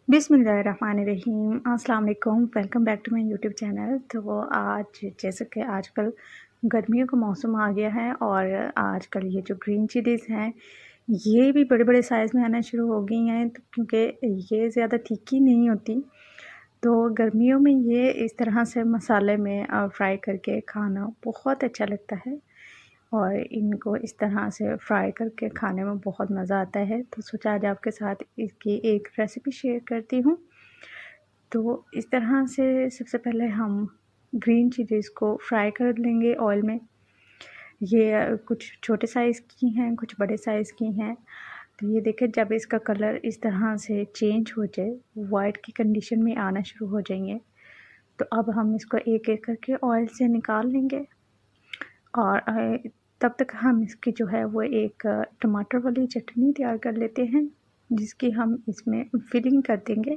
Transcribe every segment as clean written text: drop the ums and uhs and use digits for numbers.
बिस्मिल्लाहिर्रहमानिर्रहीम अस्सलाम वालेकुम। Welcome back to my YouTube channel. तो आज जैसे कि आजकल गर्मियों का मौसम आ गया है और आजकल ये जो ग्रीन चिलीज़ हैं ये भी बड़े बड़े साइज़ में आना शुरू हो गई हैं, तो क्योंकि ये ज़्यादा तीखी नहीं होती, तो गर्मियों में ये इस तरह से मसाले में फ्राई करके खाना बहुत अच्छा लगता है और इनको इस तरह से फ्राई करके खाने में बहुत मज़ा आता है। तो सोचा आज आपके साथ इसकी एक रेसिपी शेयर करती हूँ। तो इस तरह से सबसे पहले हम ग्रीन चिलीज़ को फ्राई कर लेंगे ऑयल में। ये कुछ छोटे साइज़ की हैं, कुछ बड़े साइज़ की हैं। तो ये देखें, जब इसका कलर इस तरह से चेंज हो जाए, वाइट की कंडीशन में आना शुरू हो जाएंगे, तो अब हम इसको एक-एक करके ऑयल से निकाल लेंगे। और तब तक हम इसकी जो है वो एक टमाटर वाली चटनी तैयार कर लेते हैं, जिसकी हम इसमें फिलिंग कर देंगे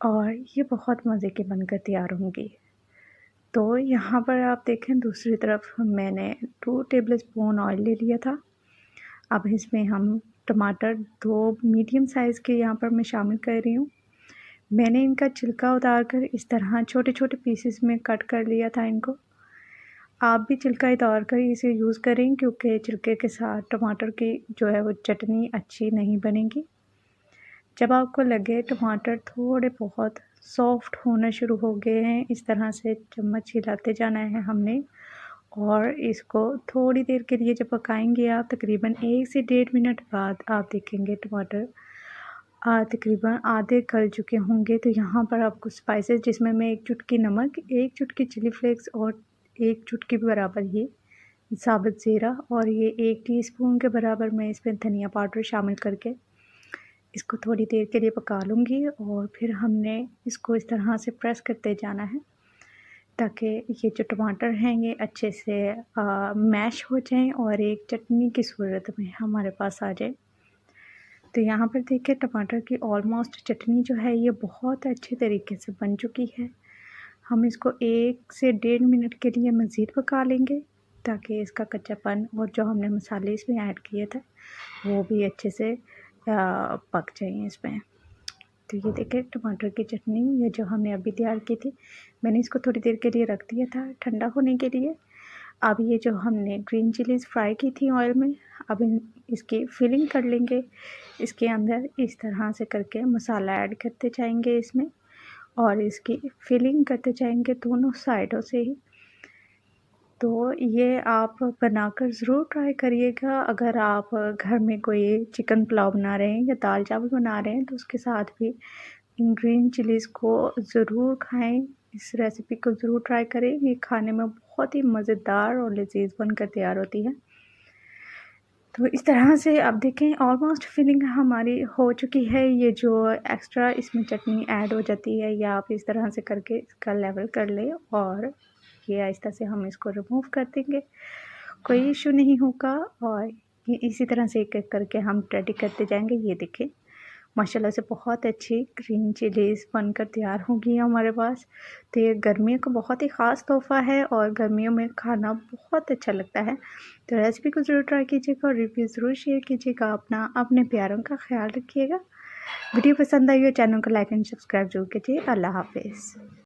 और ये बहुत मज़े की बनकर तैयार होंगी। तो यहाँ पर आप देखें, दूसरी तरफ मैंने 2 टेबलस्पून ऑयल ले लिया था। अब इसमें हम टमाटर 2 मीडियम साइज़ के यहाँ पर मैं शामिल कर रही हूँ। मैंने इनका छिलका उतार कर इस तरह छोटे-छोटे पीसेस में कट कर लिया था इनको। आप भी छिलका उतार कर इसे यूज़ करें, क्योंकि छिलके के साथ टमाटर की जो है वो चटनी अच्छी नहीं बनेगी। जब आपको लगे टमाटर थोड़े बहुत सॉफ्ट होना शुरू हो गए हैं, इस तरह से चम्मच हिलाते जाना है हमने और इसको थोड़ी देर के लिए जब पकाएंगे आप, तकरीबन 1 से 1.5 मिनट बाद आप देखेंगे टमाटर तकरीबन आधे गल चुके होंगे। तो यहाँ पर आपको स्पाइसेस, जिसमें मैं 1 चुटकी नमक, 1 चुटकी चिली फ्लेक्स और 1 चुटकी बराबर ही साबुत ज़ीरा और ये 1 टीस्पून के बराबर मैं इसमें धनिया पाउडर शामिल करके इसको थोड़ी देर के लिए पका लूँगी। और फिर हमने इसको इस तरह से प्रेस करते जाना है ताकि ये जो टमाटर हैं ये अच्छे से मैश हो जाएं और एक चटनी की सूरत में हमारे पास आ जाए। तो यहाँ पर देखिए, टमाटर की ऑलमोस्ट चटनी जो है ये बहुत अच्छे तरीके से बन चुकी है। हम इसको 1 से 1.5 मिनट के लिए मज़ीद पका लेंगे ताकि इसका कच्चापन और जो हमने मसाले इसमें ऐड किए थे वो भी अच्छे से पक जाएँ इसमें। तो ये देखिए, टमाटर की चटनी ये जो हमने अभी तैयार की थी, मैंने इसको थोड़ी देर के लिए रख दिया था ठंडा होने के लिए। अब ये जो हमने ग्रीन चिलीज़ फ्राई की थी ऑयल में, अब इसकी फिलिंग कर लेंगे। इसके अंदर इस तरह से करके मसाला ऐड करते जाएंगे इसमें और इसकी फिलिंग करते जाएंगे दोनों साइडों से ही। तो ये आप बनाकर ज़रूर ट्राई करिएगा। अगर आप घर में कोई चिकन पुलाव बना रहे हैं या दाल चावल बना रहे हैं, तो उसके साथ भी इन ग्रीन चिलीज़ को ज़रूर खाएं। इस रेसिपी को ज़रूर ट्राई करें। ये खाने में बहुत ही मज़ेदार और लज़ीज़ बनकर तैयार होती है। तो इस तरह से आप देखें, ऑलमोस्ट फिलिंग हमारी हो चुकी है। ये जो एक्स्ट्रा इसमें चटनी ऐड हो जाती है, या आप इस तरह से करके इसका लेवल कर लें और ये आहिस्ता से हम इसको रिमूव कर देंगे, कोई इशू नहीं होगा। और ये इसी तरह से एक-एक करके हम रेडी करते जाएंगे। ये देखें, माशाल्लाह से बहुत अच्छी ग्रीन चिलीज़ बनकर तैयार होगी हमारे पास। तो ये गर्मियों का बहुत ही ख़ास तोहफ़ा है और गर्मियों में खाना बहुत अच्छा लगता है। तो रेसिपी को ज़रूर ट्राई कीजिएगा और रिव्यू ज़रूर शेयर कीजिएगा। अपने प्यारों का ख़्याल रखिएगा। वीडियो पसंद आई हो, चैनल को लाइक एंड सब्सक्राइब ज़रूर कीजिए। अल्लाह हाफ़िज़।